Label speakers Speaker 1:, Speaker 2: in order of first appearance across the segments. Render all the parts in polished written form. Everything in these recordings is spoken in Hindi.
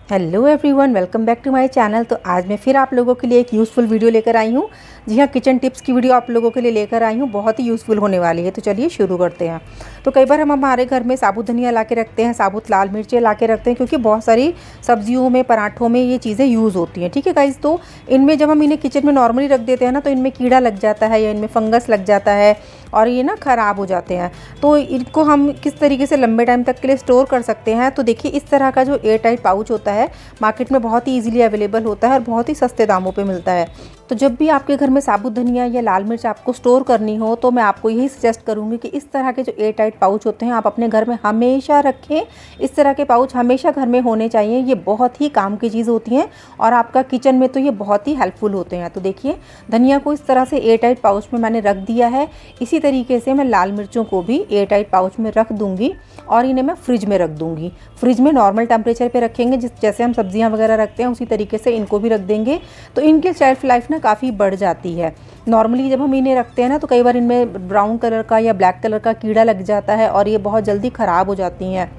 Speaker 1: Hello everyone, welcome back to my channel. तो आज मैं फिर आप लोगों के लिए एक यूज़फुल वीडियो लेकर आई हूँ। जी हाँ, किचन टिप्स की वीडियो आप लोगों के लिए लेकर आई हूँ। बहुत ही यूज़फुल होने वाली है। तो चलिए शुरू करते हैं। तो कई बार हम हमारे घर में साबुत धनिया ला के रखते हैं, साबुत लाल मिर्चें ला के रखते हैं, क्योंकि बहुत सारी सब्जियों में, पराठों में ये चीज़ें यूज़ होती हैं। ठीक है गाइज़, तो इनमें जब हम इन्हें किचन में नॉर्मली रख देते हैं ना, तो इनमें कीड़ा लग जाता है या इनमें फंगस लग जाता है और ये ना ख़राब हो जाते हैं। तो इनको हम किस तरीके से लंबे टाइम तक के लिए स्टोर कर सकते हैं? तो देखिए, इस तरह का जो एयर टाइट पाउच होता है मार्केट में बहुत ही ईज़िली अवेलेबल होता है और बहुत ही सस्ते दामों पे मिलता है। तो जब भी आपके घर में साबुत धनिया या लाल मिर्च आपको स्टोर करनी हो, तो मैं आपको यही सजेस्ट करूँगी कि इस तरह के जो एयर टाइट पाउच होते हैं आप अपने घर में हमेशा रखें। इस तरह के पाउच हमेशा घर में होने चाहिए। ये बहुत ही काम की चीज़ होती हैं और आपका किचन में तो ये बहुत ही हेल्पफुल होते हैं। तो देखिए, धनिया को इस तरह से एयर टाइट पाउच में मैंने रख दिया है। इसी तरीके से मैं लाल मिर्चों को भी एयर टाइट पाउच में रख दूँगी और इन्हें मैं फ्रिज में रख दूँगी। फ्रिज में नॉर्मल टेम्परेचर पे रखेंगे, जैसे हम सब्जियां वगैरह रखते हैं उसी तरीके से इनको भी रख देंगे। तो इनकी शेल्फ़ लाइफ ना काफ़ी बढ़ जाती है। नॉर्मली जब हम इन्हें रखते हैं ना, तो कई बार इनमें ब्राउन कलर का या ब्लैक कलर का कीड़ा लग जाता है और ये बहुत जल्दी ख़राब हो जाती हैं।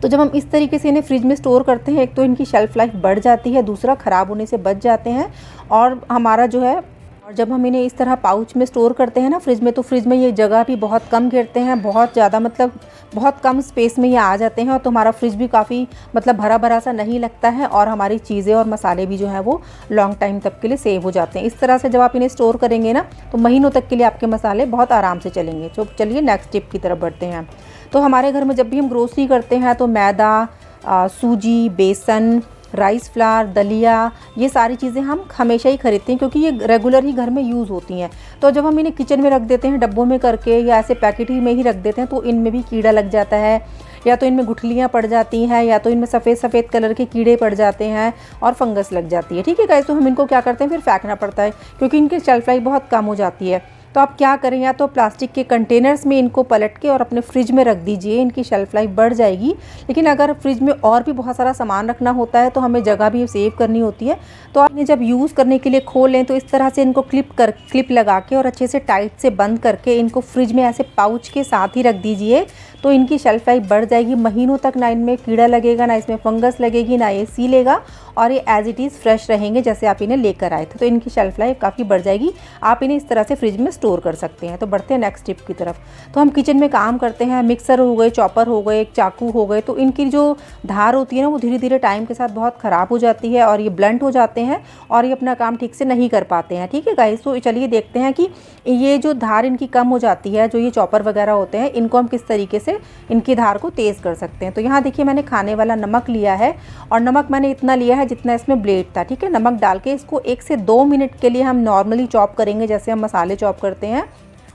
Speaker 1: तो जब हम इस तरीके से इन्हें फ्रिज में स्टोर करते हैं, एक तो इनकी शेल्फ़ लाइफ बढ़ जाती है, दूसरा ख़राब होने से बच जाते हैं। और हमारा जो है, और जब हम इन्हें इस तरह पाउच में स्टोर करते हैं ना फ्रिज में, तो फ्रिज में ये जगह भी बहुत कम घेरते हैं, बहुत ज़्यादा, मतलब बहुत कम स्पेस में ये आ जाते हैं। और तो हमारा फ्रिज भी काफ़ी मतलब भरा भरा सा नहीं लगता है और हमारी चीज़ें और मसाले भी जो हैं वो लॉन्ग टाइम तक के लिए सेव हो जाते हैं। इस तरह से जब आप इन्हें स्टोर करेंगे ना, तो महीनों तक के लिए आपके मसाले बहुत आराम से चलेंगे। तो चलिए नेक्स्ट टिप की तरफ बढ़ते हैं। तो हमारे घर में जब भी हम ग्रोसरी करते हैं, तो मैदा, सूजी, बेसन, राइस फ्लावर, दलिया, ये सारी चीज़ें हम हमेशा ही खरीदते हैं, क्योंकि ये रेगुलर ही घर में यूज़ होती हैं। तो जब हम इन्हें किचन में रख देते हैं डब्बों में करके या ऐसे पैकेट ही में ही रख देते हैं, तो इनमें भी कीड़ा लग जाता है, या तो इनमें गुठलियाँ पड़ जाती हैं, या तो इनमें सफ़ेद सफ़ेद कलर के कीड़े पड़ जाते हैं और फंगस लग जाती है। ठीक है गाइस, तो हम इनको क्या करते हैं, फिर फेंकना पड़ता है, क्योंकि इनकी शेल्फ लाइफ बहुत कम हो जाती है। तो आप क्या करें, या तो प्लास्टिक के कंटेनर्स में इनको पलट के और अपने फ्रिज में रख दीजिए, इनकी शेल्फ़ लाइफ बढ़ जाएगी। लेकिन अगर फ्रिज में और भी बहुत सारा सामान रखना होता है, तो हमें जगह भी सेव करनी होती है। तो आप इन्हें जब यूज़ करने के लिए खोलें, तो इस तरह से इनको क्लिप लगा के और अच्छे से टाइट से बंद करके इनको फ्रिज में ऐसे पाउच के साथ ही रख दीजिए। तो इनकी शेल्फ लाइफ बढ़ जाएगी, महीनों तक ना इनमें कीड़ा लगेगा, ना इसमें फंगस लगेगी, ना ये सीलेगा, और ये एज इट इज़ फ्रेश रहेंगे जैसे आप इन्हें लेकर आए थे। तो इनकी शेल्फ लाइफ काफ़ी बढ़ जाएगी। आप इन्हें इस तरह से फ्रिज में स्टोर कर सकते हैं। तो बढ़ते हैं नेक्स्ट टिप की तरफ। तो हम किचन में काम करते हैं, मिक्सर हो गए, चॉपर हो गए, चाकू हो गए, तो इनकी जो धार होती है ना, वो धीरे धीरे टाइम के साथ बहुत ख़राब हो जाती है और ये ब्लंट हो जाते हैं और ये अपना काम ठीक से नहीं कर पाते हैं। ठीक है गाइस, तो चलिए देखते हैं कि ये जो धार इनकी कम हो जाती है, जो ये चॉपर वगैरह होते हैं, इनको हम किस तरीके से इनकी धार को तेज़ कर सकते हैं। तो यहाँ देखिए, मैंने खाने वाला नमक लिया है और नमक मैंने इतना लिया है जितना इसमें ब्लेड था। ठीक है, नमक डाल के इसको 1 से 2 मिनट के लिए हम नॉर्मली चॉप करेंगे, जैसे हम मसाले चॉप करते हैं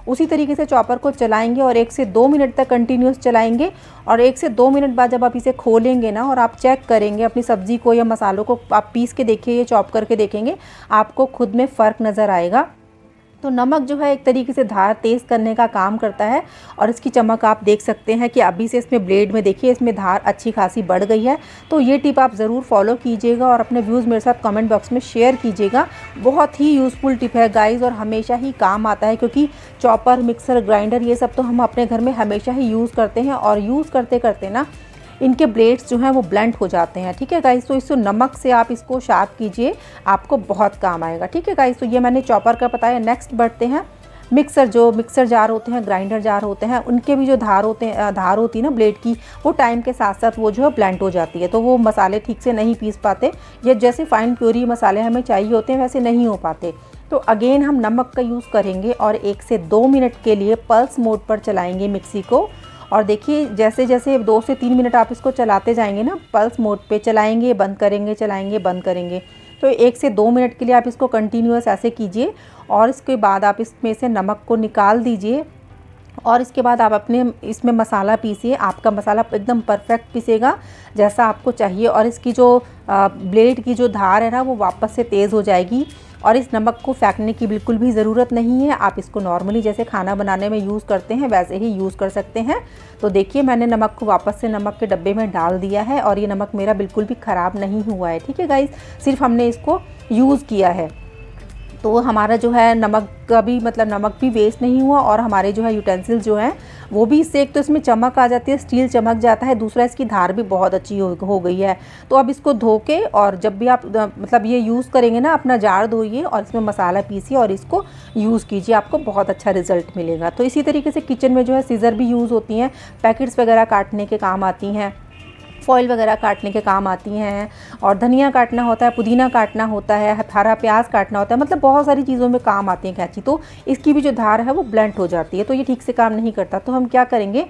Speaker 1: उसी तरीके से चॉपर को चलाएंगे और 1 से 2 मिनट तक कंटिन्यूस चलाएंगे। और 1 से 2 मिनट बाद जब आप इसे खोलेंगे ना और आप चेक करेंगे अपनी सब्ज़ी को या मसालों को, आप पीस के देखिए, ये चॉप करके देखेंगे, आपको खुद में फ़र्क नज़र आएगा। तो नमक जो है एक तरीके से धार तेज़ करने का काम करता है और इसकी चमक आप देख सकते हैं कि अभी से इसमें ब्लेड में देखिए, इसमें धार अच्छी खासी बढ़ गई है। तो ये टिप आप ज़रूर फॉलो कीजिएगा और अपने व्यूज़ मेरे साथ कमेंट बॉक्स में शेयर कीजिएगा। बहुत ही यूज़फुल टिप है गाइज़ और हमेशा ही काम आता है, क्योंकि चॉपर, मिक्सर, ग्राइंडर, ये सब तो हम अपने घर में हमेशा ही यूज़ करते हैं और यूज़ करते करते ना इनके ब्लेड्स जो हैं वो ब्लंट हो जाते हैं। ठीक है गाइस, तो इसको नमक से आप इसको शार्प कीजिए, आपको बहुत काम आएगा। ठीक है गाइस, तो ये मैंने चॉपर का बताया। नेक्स्ट बढ़ते हैं मिक्सर। जो मिक्सर जार होते हैं, ग्राइंडर जार होते हैं, उनके भी जो धार होती है ना ब्लेड की, वो टाइम के साथ साथ वो जो है ब्लंट हो जाती है, तो वो मसाले ठीक से नहीं पीस पाते, या जैसे फाइन प्योरी मसाले हमें चाहिए होते हैं वैसे नहीं हो पाते। तो अगेन हम नमक का यूज़ करेंगे और 1 से 2 मिनट के लिए पल्स मोड पर चलाएंगे मिक्सी को। और देखिए, जैसे जैसे 2 से 3 मिनट आप इसको चलाते जाएंगे ना, पल्स मोड पे चलाएंगे, बंद करेंगे, चलाएंगे, बंद करेंगे, तो 1 से 2 मिनट के लिए आप इसको कंटिन्यूअस ऐसे कीजिए। और इसके बाद आप इसमें से नमक को निकाल दीजिए और इसके बाद आप अपने इसमें मसाला पीसिए। आपका मसाला एकदम परफेक्ट पिसेगा जैसा आपको चाहिए और इसकी जो ब्लेड की जो धार है ना, वो वापस से तेज़ हो जाएगी। और इस नमक को फेंकने की बिल्कुल भी ज़रूरत नहीं है। आप इसको नॉर्मली जैसे खाना बनाने में यूज़ करते हैं वैसे ही यूज़ कर सकते हैं। तो देखिए, मैंने नमक को वापस से नमक के डब्बे में डाल दिया है और ये नमक मेरा बिल्कुल भी ख़राब नहीं हुआ है। ठीक है गाइस, सिर्फ हमने इसको यूज़ किया है। तो हमारा जो है नमक का भी मतलब नमक भी वेस्ट नहीं हुआ, और हमारे जो है यूटेंसिल्स जो हैं वो भी, इससे एक तो इसमें चमक आ जाती है, स्टील चमक जाता है, दूसरा इसकी धार भी बहुत अच्छी हो गई है। तो अब इसको धो के, और जब भी आप मतलब ये यूज़ करेंगे ना, अपना जार धोइए और इसमें मसाला पीसिए और इसको यूज़ कीजिए, आपको बहुत अच्छा रिजल्ट मिलेगा। तो इसी तरीके से किचन में जो है सीज़र भी यूज़ होती हैं, पैकेट्स वगैरह काटने के काम आती हैं, फॉइल वगैरह काटने के काम आती हैं, और धनिया काटना होता है, पुदीना काटना होता है, हरा प्याज काटना होता है, मतलब बहुत सारी चीज़ों में काम आती है कैंची। तो इसकी भी जो धार है वो ब्लंट हो जाती है, तो ये ठीक से काम नहीं करता। तो हम क्या करेंगे,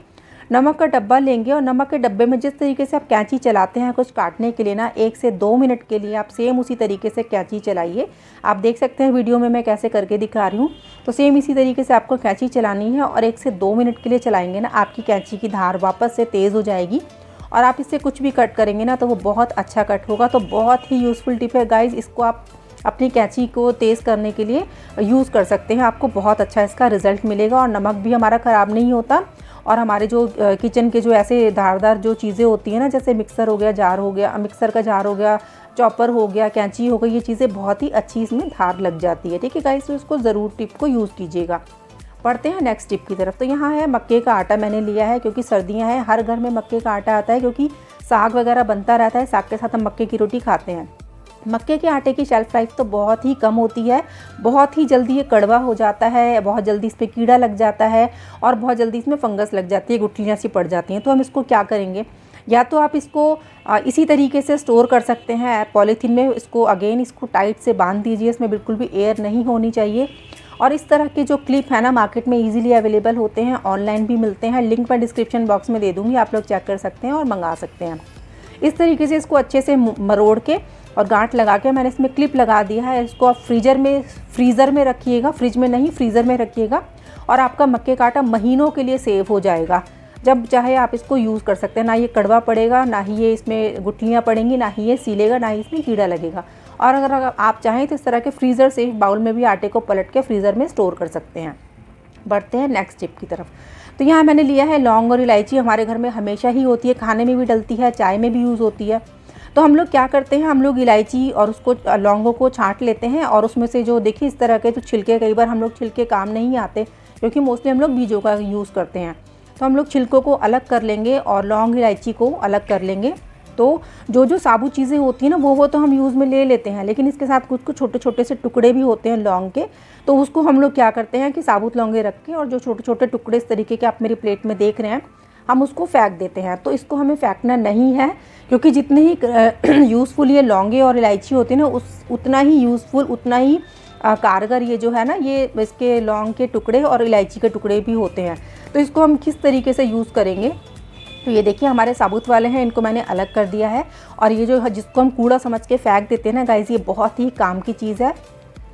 Speaker 1: नमक का डब्बा लेंगे, और नमक के डब्बे में जिस तरीके से आप कैंची चलाते हैं कुछ काटने के लिए ना, 1 से 2 मिनट के लिए आप सेम उसी तरीके से कैंची चलाइए। आप देख सकते हैं वीडियो में मैं कैसे करके दिखा रही हूँ। तो सेम इसी तरीके से आपको कैंची चलानी है, और 1 से 2 मिनट के लिए चलाएंगे ना, आपकी कैंची की धार वापस से तेज़ हो जाएगी, और आप इससे कुछ भी कट करेंगे ना तो वो बहुत अच्छा कट होगा। तो बहुत ही यूज़फुल टिप है गाइज़, इसको आप अपनी कैंची को तेज़ करने के लिए यूज़ कर सकते हैं, आपको बहुत अच्छा इसका रिज़ल्ट मिलेगा, और नमक भी हमारा ख़राब नहीं होता। और हमारे जो किचन के जो ऐसे धारदार जो चीज़ें होती हैं ना, जैसे मिक्सर हो गया, जार हो गया, मिक्सर का जार हो गया, चॉपर हो गया, कैंची हो गई, ये चीज़ें बहुत ही अच्छी इसमें धार लग जाती है। ठीक है गाइस, तो इसको ज़रूर टिप को यूज़ कीजिएगा। पढ़ते हैं नेक्स्ट टिप की तरफ। तो यहाँ है मक्के का आटा मैंने लिया है, क्योंकि सर्दियाँ हैं, हर घर में मक्के का आटा आता है, क्योंकि साग वगैरह बनता रहता है, साग के साथ हम मक्के की रोटी खाते हैं। मक्के के आटे की शेल्फ़ लाइफ तो बहुत ही कम होती है, बहुत ही जल्दी ये कड़वा हो जाता है, बहुत जल्दी इस पर कीड़ा लग जाता है, और बहुत जल्दी इसमें फंगस लग जाती है, गुठलियाँ सी पड़ जाती हैं। तो हम इसको क्या करेंगे, या तो आप इसको इसी तरीके से स्टोर कर सकते हैं पॉलीथीन में, इसको इसको टाइट से बांध दीजिए, इसमें बिल्कुल भी एयर नहीं होनी चाहिए। और इस तरह के जो क्लिप है ना, मार्केट में इजीली अवेलेबल होते हैं, ऑनलाइन भी मिलते हैं, लिंक मैं डिस्क्रिप्शन बॉक्स में दे दूँगी, आप लोग चेक कर सकते हैं और मंगा सकते हैं। इस तरीके से इसको अच्छे से मरोड़ के और गांठ लगा के मैंने इसमें क्लिप लगा दिया है। इसको आप फ्रीज़र में रखिएगा, फ्रिज में नहीं, फ्रीज़र में रखिएगा, और आपका मक्के का आटा महीनों के लिए सेव हो जाएगा। जब चाहे आप इसको यूज़ कर सकते हैं, ना ये कड़वा पड़ेगा, ना ही ये इसमें गुठलियाँ पड़ेंगी, ना ही ये सीलेगा, ना ही इसमें कीड़ा लगेगा। और अगर आप चाहें तो इस तरह के फ्रीज़र से बाउल में भी आटे को पलट के फ्रीज़र में स्टोर कर सकते हैं। बढ़ते हैं नेक्स्ट टिप की तरफ। तो यहाँ मैंने लिया है लौंग और इलायची, हमारे घर में हमेशा ही होती है, खाने में भी डलती है, चाय में भी यूज़ होती है। तो हम लोग क्या करते हैं, हम लोग इलायची और उसको लौंगों को छांट लेते हैं, और उसमें से जो देखिए इस तरह के जो छिलके, कई बार हम लोग छिलके काम नहीं आते, क्योंकि मोस्टली हम लोग बीजों का यूज़ करते हैं। तो हम लोग छिलकों को अलग कर लेंगे और लौंग इलायची को अलग कर लेंगे। तो जो साबुत चीज़ें होती हैं ना, वो तो हम यूज़ में ले लेते हैं, लेकिन इसके साथ कुछ छोटे छोटे से टुकड़े भी होते हैं लौंग के। तो उसको हम लोग क्या करते हैं कि साबुत लौंगे रख के, और जो छोटे छोटे टुकड़े इस तरीके के आप मेरी प्लेट में देख रहे हैं, हम उसको फेंक देते हैं। तो इसको हमें फेंकना नहीं है, क्योंकि जितने ही यूज़फुल ये लौंगे और इलायची होती है ना, उतना ही यूज़फुल, उतना ही कारगर ये जो है ना, ये इसके लौंग के टुकड़े और इलायची के टुकड़े भी होते हैं। तो इसको हम किस तरीके से यूज़ करेंगे, तो ये देखिए हमारे साबुत वाले हैं, इनको मैंने अलग कर दिया है। और ये जो जिसको हम कूड़ा समझ के फेंक देते हैं ना गाइस, ये बहुत ही काम की चीज़ है।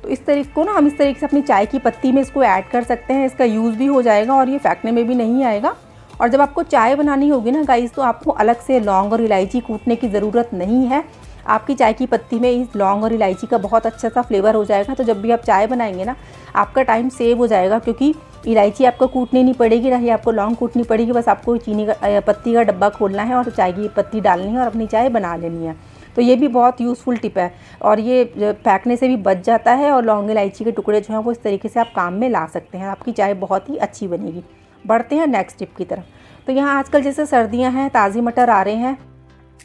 Speaker 1: तो इस तरीके को ना हम इस तरीके से अपनी चाय की पत्ती में इसको ऐड कर सकते हैं, इसका यूज़ भी हो जाएगा और ये फेंकने में भी नहीं आएगा। और जब आपको चाय बनानी होगी ना गाइस, तो आपको अलग से लौंग और इलायची कूटने की ज़रूरत नहीं है। आपकी चाय की पत्ती में इस लौंग और इलायची का बहुत अच्छा सा फ्लेवर हो जाएगा। तो जब भी आप चाय बनाएंगे ना, आपका टाइम सेव हो जाएगा, क्योंकि इलायची आपको कूटनी नहीं पड़ेगी, ना ही आपको लौंग कूटनी पड़ेगी। बस आपको चीनी का पत्ती का डब्बा खोलना है और चाय की पत्ती डालनी है और अपनी चाय बना लेनी है। तो ये भी बहुत यूज़फुल टिप है, और ये फेंकने से भी बच जाता है। और लौंग इलायची के टुकड़े जो हैं वो इस तरीके से आप काम में ला सकते हैं, आपकी चाय बहुत ही अच्छी बनेगी। बढ़ते हैं नेक्स्ट टिप की तरफ। तो यहाँ आजकल जैसे सर्दियाँ हैं, ताज़ी मटर आ रहे हैं,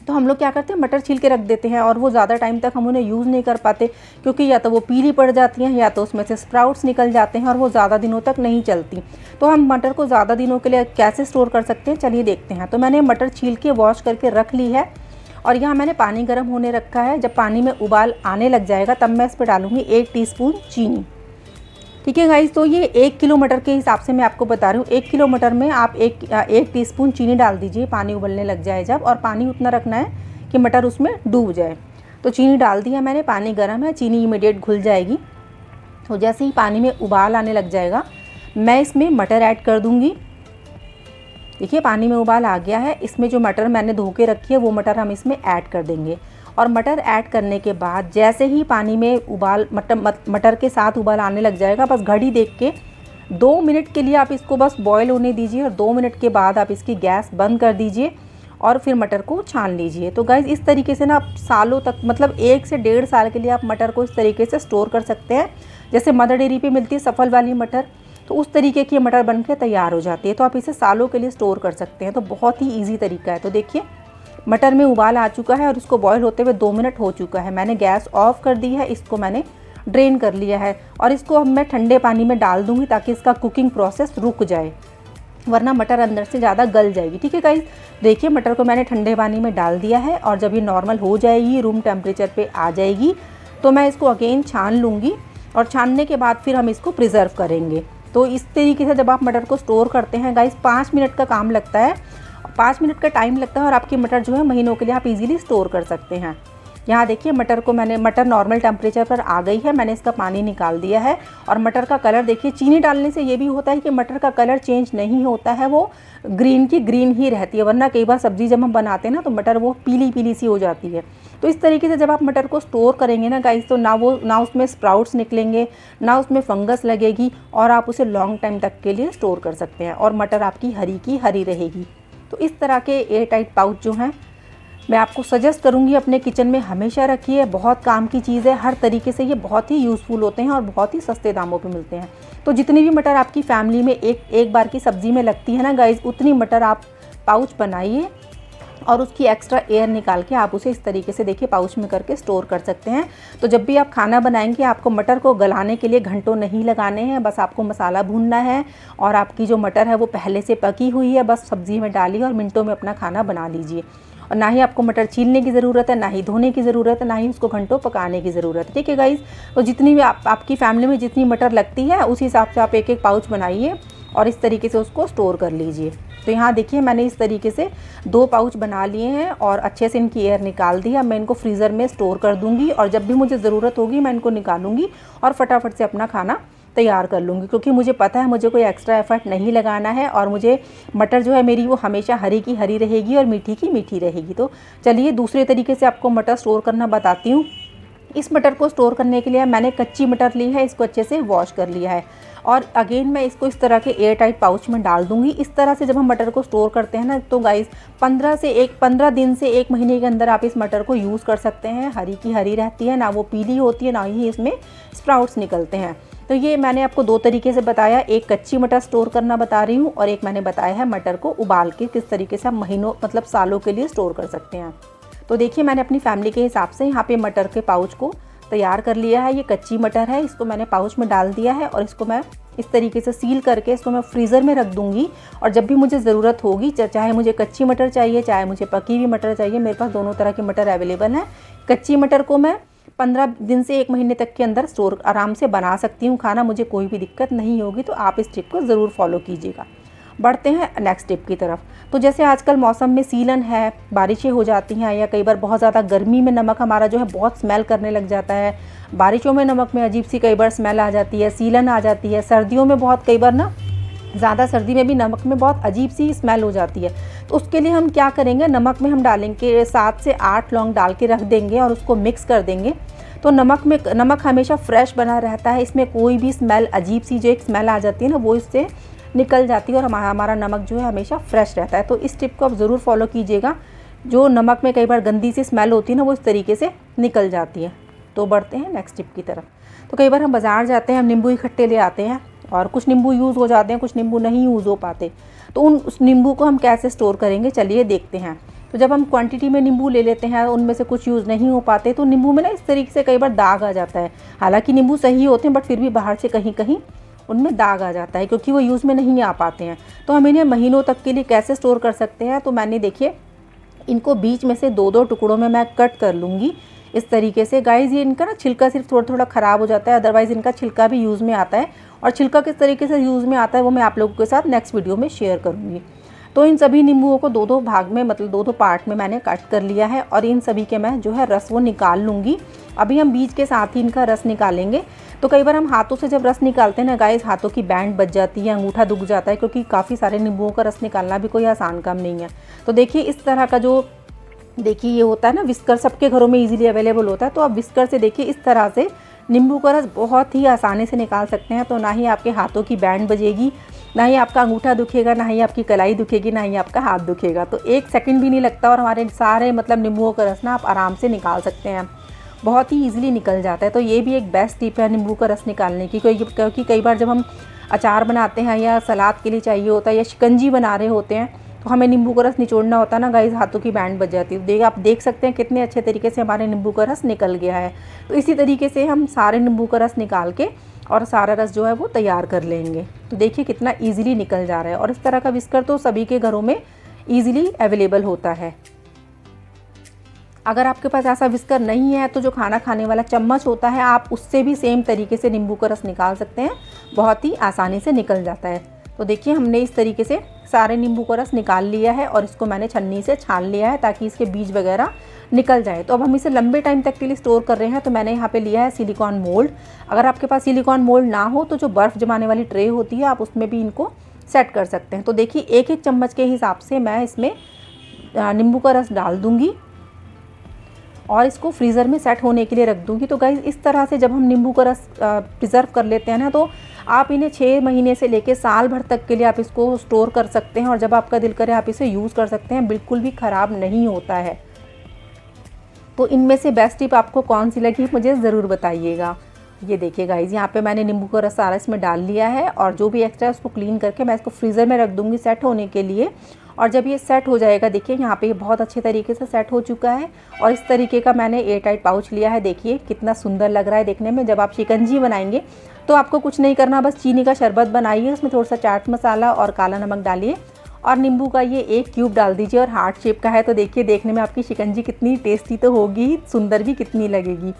Speaker 1: तो हम लोग क्या करते हैं, मटर छील के रख देते हैं, और वो ज़्यादा टाइम तक हम उन्हें यूज़ नहीं कर पाते, क्योंकि या तो वो पीली पड़ जाती हैं, या तो उसमें से स्प्राउट्स निकल जाते हैं, और वो ज़्यादा दिनों तक नहीं चलती। तो हम मटर को ज़्यादा दिनों के लिए कैसे स्टोर कर सकते हैं, चलिए देखते हैं। तो मैंने मटर छील के वॉश करके रख ली है, और यहाँ मैंने पानी गर्म होने रखा है। जब पानी में उबाल आने लग जाएगा, तब मैं इस पर डालूँगी 1 टीस्पून चीनी। ठीक है गाइस, तो ये 1 किलो मटर के हिसाब से मैं आपको बता रही हूँ। 1 किलो मटर में आप 1 टीस्पून चीनी डाल दीजिए, पानी उबलने लग जाए जब, और पानी उतना रखना है कि मटर उसमें डूब जाए। तो चीनी डाल दिया मैंने, पानी गर्म है, चीनी इमीडिएट घुल जाएगी। तो जैसे ही पानी में उबाल आने लग जाएगा, मैं इसमें मटर ऐड कर दूँगी। देखिए पानी में उबाल आ गया है, इसमें जो मटर मैंने धो के रखी है वो मटर हम इसमें ऐड कर देंगे। और मटर ऐड करने के बाद जैसे ही पानी में उबाल मटर के साथ उबाल आने लग जाएगा, बस घड़ी देख के 2 मिनट के लिए आप इसको बस बॉयल होने दीजिए, और 2 मिनट के बाद आप इसकी गैस बंद कर दीजिए और फिर मटर को छान लीजिए। तो गाइस इस तरीके से ना आप सालों तक, मतलब 1 से 1.5 साल के लिए आप मटर को इस तरीके से स्टोर कर सकते हैं। जैसे मदर डेयरी पे मिलती है सफल वाली मटर, तो उस तरीके की मटर बन के तैयार हो जाती है। तो आप इसे सालों के लिए स्टोर कर सकते हैं। तो बहुत ही ईजी तरीका है। तो देखिए मटर में उबाल आ चुका है और इसको बॉईल होते हुए 2 मिनट हो चुका है। मैंने गैस ऑफ कर दी है, इसको मैंने ड्रेन कर लिया है और इसको अब मैं ठंडे पानी में डाल दूँगी ताकि इसका कुकिंग प्रोसेस रुक जाए, वरना मटर अंदर से ज़्यादा गल जाएगी। ठीक है गाइस, देखिए मटर को मैंने ठंडे पानी में डाल दिया है और जब ये नॉर्मल हो जाएगी, रूम टेम्परेचर पे आ जाएगी, तो मैं इसको अगेन छान लूँगी और छानने के बाद फिर हम इसको प्रिजर्व करेंगे। तो इस तरीके से जब आप मटर को स्टोर करते हैं गाइस, 5 मिनट का काम लगता है, 5 मिनट का टाइम लगता है और आपकी मटर जो है महीनों के लिए आप इजीली स्टोर कर सकते हैं। यहाँ देखिए मटर नॉर्मल टेम्परेचर पर आ गई है, मैंने इसका पानी निकाल दिया है और मटर का कलर देखिए, चीनी डालने से ये भी होता है कि मटर का कलर चेंज नहीं होता है, वो ग्रीन की ग्रीन ही रहती है, वरना कई बार सब्ज़ी जब हम बनाते हैं ना तो मटर वो पीली पीली सी हो जाती है। तो इस तरीके से जब आप मटर को स्टोर करेंगे ना गाइस, तो ना उसमें स्प्राउट्स निकलेंगे, ना उसमें फंगस लगेगी और आप उसे लॉन्ग टाइम तक के लिए स्टोर कर सकते हैं और मटर आपकी हरी की हरी रहेगी। तो इस तरह के एयर टाइट पाउच जो हैं मैं आपको सजेस्ट करूंगी अपने किचन में हमेशा रखिए। बहुत काम की चीज़ है, हर तरीके से ये बहुत ही यूज़फुल होते हैं और बहुत ही सस्ते दामों पे मिलते हैं। तो जितनी भी मटर आपकी फैमिली में एक बार की सब्ज़ी में लगती है ना गाइस, उतनी मटर आप पाउच बनाइए और उसकी एक्स्ट्रा एयर निकाल के आप उसे इस तरीके से देखिए पाउच में करके स्टोर कर सकते हैं। तो जब भी आप खाना बनाएंगे, आपको मटर को गलाने के लिए घंटों नहीं लगाने हैं, बस आपको मसाला भूनना है और आपकी जो मटर है वो पहले से पकी हुई है, बस सब्ज़ी में डालिए और मिनटों में अपना खाना बना लीजिए। और ना ही आपको मटर छीलने की ज़रूरत है, ना ही धोने की ज़रूरत है, ना ही उसको घंटों पकाने की ज़रूरत है। ठीक है गाइस, तो जितनी भी आपकी फैमिली में जितनी मटर लगती है उस हिसाब से आप एक एक पाउच बनाइए और इस तरीके से उसको स्टोर कर लीजिए। तो यहाँ देखिए मैंने इस तरीके से 2 पाउच बना लिए हैं और अच्छे से इनकी एयर निकाल दी है। मैं इनको फ्रीज़र में स्टोर कर दूँगी और जब भी मुझे ज़रूरत होगी मैं इनको निकालूँगी और फटाफट से अपना खाना तैयार कर लूँगी, क्योंकि मुझे पता है मुझे कोई एक्स्ट्रा एफर्ट नहीं लगाना है और मुझे मटर जो है मेरी वो हमेशा हरी की हरी रहेगी और मीठी की मीठी रहेगी। तो चलिए दूसरे तरीके से आपको मटर स्टोर करना बताती हूँ। इस मटर को स्टोर करने के लिए मैंने कच्ची मटर ली है, इसको अच्छे से वॉश कर लिया है और अगेन मैं इसको इस तरह के एयर टाइट पाउच में डाल दूंगी। इस तरह से जब हम मटर को स्टोर करते हैं ना तो गाइस 15 दिन से 1 महीने के अंदर आप इस मटर को यूज़ कर सकते हैं। हरी की हरी रहती है, ना वो पीली होती है, ना ही इसमें स्प्राउट्स निकलते हैं। तो ये मैंने आपको 2 तरीके से बताया, एक कच्ची मटर स्टोर करना बता रही हूँ और एक मैंने बताया है मटर को उबाल के किस तरीके से आप महीनों मतलब सालों के लिए स्टोर कर सकते हैं। तो देखिए मैंने अपनी फैमिली के हिसाब से यहाँ पे मटर के पाउच को तैयार कर लिया है। ये कच्ची मटर है, इसको मैंने पाउच में डाल दिया है और इसको मैं इस तरीके से सील करके इसको मैं फ्रीज़र में रख दूँगी और जब भी मुझे ज़रूरत होगी, चाहे मुझे कच्ची मटर चाहिए चाहे मुझे पकी हुई मटर चाहिए, मेरे पास दोनों तरह की मटर अवेलेबल है। कच्ची मटर को मैं 15 दिन से 1 महीने तक के अंदर स्टोर आराम से बना सकती हूँ खाना, मुझे कोई भी दिक्कत नहीं होगी। तो आप इस टिप को ज़रूर फॉलो कीजिएगा। बढ़ते हैं नेक्स्ट टिप की तरफ। तो जैसे आजकल मौसम में सीलन है, बारिशें हो जाती हैं या कई बार बहुत ज़्यादा गर्मी में नमक हमारा जो है बहुत स्मेल करने लग जाता है, बारिशों में नमक में अजीब सी कई बार स्मेल आ जाती है, सीलन आ जाती है, सर्दियों में बहुत कई बार ना ज़्यादा सर्दी में भी नमक में बहुत अजीब सी स्मेल हो जाती है। तो उसके लिए हम क्या करेंगे, नमक में हम डालेंगे 7 से 8 लौंग डाल के रख देंगे और उसको मिक्स कर देंगे। तो नमक हमेशा फ्रेश बना रहता है, इसमें कोई भी स्मेल अजीब सी जो एक स्मेल आ जाती है ना वो इससे निकल जाती है और हमारा नमक जो है हमेशा फ्रेश रहता है। तो इस टिप को आप ज़रूर फॉलो कीजिएगा। जो नमक में कई बार गंदी सी स्मेल होती है ना वो इस तरीके से निकल जाती है। तो बढ़ते हैं नेक्स्ट टिप की तरफ। तो कई बार हम बाज़ार जाते हैं, हम नींबू इकट्ठे ले आते हैं और कुछ नींबू यूज़ हो जाते हैं, कुछ नींबू नहीं यूज़ हो पाते। तो उस नींबू को हम कैसे स्टोर करेंगे, चलिए देखते हैं। तो जब हम क्वांटिटी में नींबू ले लेते हैं, उनमें से कुछ यूज़ नहीं हो पाते, तो नींबू में ना इस तरीके से कई बार दाग आ जाता है। हालांकि नींबू सही होते हैं बट फिर भी बाहर से कहीं कहीं उनमें दाग आ जाता है क्योंकि वो यूज़ में नहीं आ पाते हैं। तो हम इन्हें महीनों तक के लिए कैसे स्टोर कर सकते हैं, तो मैंने देखिए इनको बीच में से 2-2 टुकड़ों में मैं कट कर लूँगी इस तरीके से। गाइस ये इनका ना छिलका सिर्फ थोड़ा थोड़ा ख़राब हो जाता है, अदरवाइज़ इनका छिलका भी यूज़ में आता है और छिलका किस तरीके से यूज़ में आता है वो मैं आप लोगों के साथ नेक्स्ट वीडियो में शेयर करूँगी। तो इन सभी नींबुओं को 2-2 भाग में मतलब 2-2 पार्ट में मैंने कट कर लिया है और इन सभी के मैं जो है रस वो निकाल लूँगी। अभी हम बीज के साथ ही इनका रस निकालेंगे। तो कई बार हम हाथों से जब रस निकालते हैं ना गाइस, हाथों की बैंड बच जाती है, अंगूठा दुख जाता है, क्योंकि काफ़ी सारे नींबुओं का रस निकालना भी कोई आसान काम नहीं है। तो देखिए इस तरह का जो देखिए ये होता है ना विस्कर, सबके घरों में इजीली अवेलेबल होता है। तो आप विस्कर से देखिए इस तरह से नींबू का रस बहुत ही आसानी से निकाल सकते हैं। तो ना ही आपके हाथों की बैंड बजेगी, ना ही आपका अंगूठा दुखेगा, ना ही आपकी कलाई दुखेगी, ना ही आपका हाथ दुखेगा। तो 1 सेकंड भी नहीं लगता और हमारे सारे मतलब नींबुओं का रस ना आप आराम से निकाल सकते हैं। बहुत ही ईज़िली निकल जाता है। तो ये भी एक बेस्ट टिप है नींबू का रस निकालने की, क्योंकि कई बार जब हम अचार बनाते हैं या सलाद के लिए चाहिए होता है या शिकंजी बना रहे होते हैं तो हमें नींबू का रस निचोड़ना होता है ना गाइस, हाथों की बैंड बज जाती है। आप देख सकते हैं कितने अच्छे तरीके से हमारे नींबू का रस निकल गया है। तो इसी तरीके से हम सारे नींबू का रस निकाल के और सारा रस जो है वो तैयार कर लेंगे। तो देखिए कितना ईजिली निकल जा रहा है। और इस तरह का विस्कर तो सभी के घरों में ईजिली अवेलेबल होता है। अगर आपके पास ऐसा विस्कर नहीं है तो जो खाना खाने वाला चम्मच होता है, आप उससे भी सेम तरीके से नींबू का रस निकाल सकते हैं, बहुत ही आसानी से निकल जाता है। तो देखिए हमने इस तरीके से सारे नींबू का रस निकाल लिया है और इसको मैंने छन्नी से छान लिया है ताकि इसके बीज वगैरह निकल जाए। तो अब हम इसे लंबे टाइम तक के लिए स्टोर कर रहे हैं। तो मैंने यहाँ पे लिया है सिलिकॉन मोल्ड। अगर आपके पास सिलिकॉन मोल्ड ना हो तो जो बर्फ़ जमाने वाली ट्रे होती है आप उसमें भी इनको सेट कर सकते हैं। तो देखिए एक एक चम्मच के हिसाब से मैं इसमें नींबू का रस डाल दूँगी और इसको फ्रीज़र में सेट होने के लिए रख दूँगी। तो गाइज़ इस तरह से जब हम नींबू का रस प्रिज़र्व कर लेते हैं ना, तो आप इन्हें 6 महीने से लेके साल भर तक के लिए आप इसको स्टोर कर सकते हैं और जब आपका दिल करे आप इसे यूज़ कर सकते हैं, बिल्कुल भी ख़राब नहीं होता है। तो इनमें से बेस्ट टिप आपको कौन सी लगी मुझे ज़रूर बताइएगा। ये देखिए गाइज़ यहाँ पे मैंने नींबू का रस सारा इसमें डाल लिया है और जो भी एक्स्ट्रा है उसको क्लीन करके मैं इसको फ्रीज़र में रख दूँगी सेट होने के लिए। और जब ये सेट हो जाएगा, देखिए यहाँ पे बहुत अच्छे तरीके से सेट हो चुका है। और इस तरीके का मैंने एयर टाइट पाउच लिया है। देखिए कितना सुंदर लग रहा है देखने में। जब आप शिकंजी बनाएंगे तो आपको कुछ नहीं करना, बस चीनी का शरबत बनाइए, उसमें थोड़ा सा चाट मसाला और काला नमक डालिए और नींबू का ये एक क्यूब डाल दीजिए और हार्ट शेप का है। तो देखिए देखने में आपकी शिकंजी कितनी टेस्टी तो होगी, सुंदर भी कितनी लगेगी।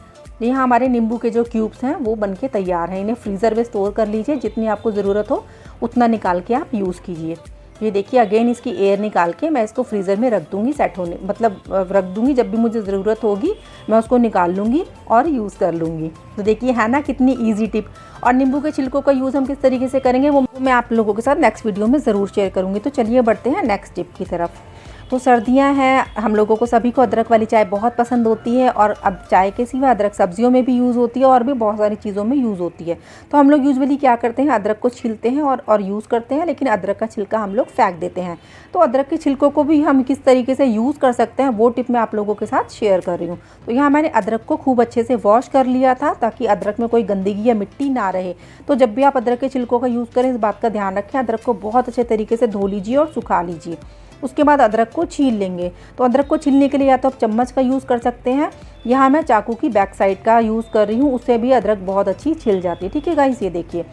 Speaker 1: यहाँ हमारे नींबू के जो क्यूब्स हैं वो बनके तैयार हैं। इन्हें फ्रीज़र में स्टोर कर लीजिए, जितनी आपको ज़रूरत हो उतना निकाल के आप यूज़ कीजिए। ये देखिए अगेन इसकी एयर निकाल के मैं इसको फ्रीज़र में रख दूँगी सेट होने, मतलब रख दूँगी, जब भी मुझे ज़रूरत होगी मैं उसको निकाल लूँगी और यूज़ कर लूँगी। तो देखिए है ना कितनी ईजी टिप। और नींबू के छिलकों का यूज़ हम किस तरीके से करेंगे वो मैं आप लोगों के साथ नेक्स्ट वीडियो में ज़रूर शेयर करूँगी। तो चलिए बढ़ते हैं नेक्स्ट टिप की तरफ। तो सर्दियां हैं, हम लोगों को सभी को अदरक वाली चाय बहुत पसंद होती है और अब चाय के सिवा अदरक सब्जियों में भी यूज़ होती है और भी बहुत सारी चीज़ों में यूज़ होती है। तो हम लोग यूजुअली क्या करते हैं, अदरक को छीलते हैं और यूज़ करते हैं, लेकिन अदरक का छिलका हम लोग फेंक देते हैं। तो अदरक के छिलकों को भी हम किस तरीके से यूज़ कर सकते हैं वो टिप मैं आप लोगों के साथ शेयर कर रही हूँ। तो यहाँ मैंने अदरक को खूब अच्छे से वॉश कर लिया था ताकि अदरक में कोई गंदगी या मिट्टी ना रहे। तो जब भी आप अदरक के छिलकों का यूज़ करें इस बात का ध्यान रखें, अदरक को बहुत अच्छे तरीके से धो लीजिए और सुखा लीजिए। उसके बाद अदरक को छील लेंगे। तो अदरक को छीलने के लिए या तो आप चम्मच का यूज़ कर सकते हैं, यहाँ मैं चाकू की बैक साइड का यूज़ कर रही हूँ, उससे भी अदरक बहुत अच्छी छिल जाती है। ठीक है गाइस, ये देखिए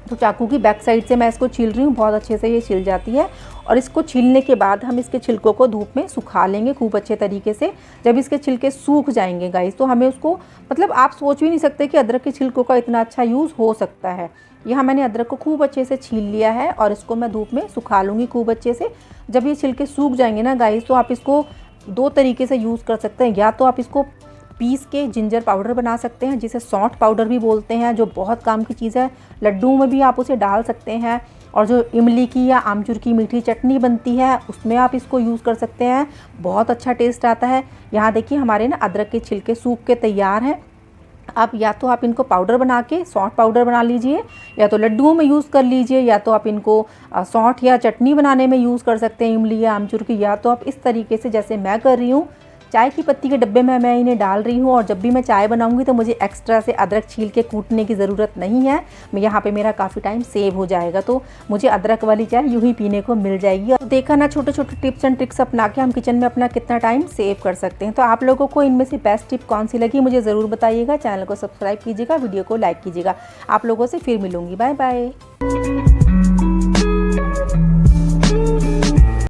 Speaker 1: तो चाकू की बैक साइड से मैं इसको छील रही हूँ, बहुत अच्छे से ये छिल जाती है। और इसको छीलने के बाद हम इसके छिलकों को धूप में सुखा लेंगे खूब अच्छे तरीके से। जब इसके छिलके सूख जाएंगे गाइस, तो हमें उसको, मतलब आप सोच भी नहीं सकते कि अदरक के छिलकों का इतना अच्छा यूज़ हो सकता है। यहाँ मैंने अदरक को खूब अच्छे से छील लिया है और इसको मैं धूप में सुखा लूँगी खूब अच्छे से। जब ये छिलके सूख जाएंगे ना गाइस, तो आप इसको 2 तरीके से यूज़ कर सकते हैं। या तो आप इसको पीस के जिंजर पाउडर बना सकते हैं, जिसे सौंठ पाउडर भी बोलते हैं, जो बहुत काम की चीज़ है। लड्डू में भी आप उसे डाल सकते हैं। और जो इमली की या आमचूर की मीठी चटनी बनती है उसमें आप इसको यूज़ कर सकते हैं, बहुत अच्छा टेस्ट आता है। यहाँ देखिए हमारे ना अदरक के छिलके सूख के तैयार हैं। आप या तो आप इनको पाउडर बना के सौंठ पाउडर बना लीजिए, या तो लड्डुओं में यूज़ कर लीजिए, या तो आप इनको सौंठ या चटनी बनाने में यूज़ कर सकते हैं इमली या आमचूर की। या तो आप इस तरीके से जैसे मैं कर रही हूँ, चाय की पत्ती के डब्बे में मैं इन्हें डाल रही हूँ और जब भी मैं चाय बनाऊंगी तो मुझे एक्स्ट्रा से अदरक छील के कूटने की ज़रूरत नहीं है। मैं यहाँ पे मेरा काफ़ी टाइम सेव हो जाएगा, तो मुझे अदरक वाली चाय यूँ ही पीने को मिल जाएगी। और देखा ना, छोटे छोटे टिप्स एंड ट्रिक्स अपना के हम किचन में अपना कितना टाइम सेव कर सकते हैं। तो आप लोगों को इनमें से बेस्ट टिप कौन सी लगी मुझे ज़रूर बताइएगा। चैनल को सब्सक्राइब कीजिएगा, वीडियो को लाइक कीजिएगा। आप लोगों से फिर मिलूँगी, बाय बाय।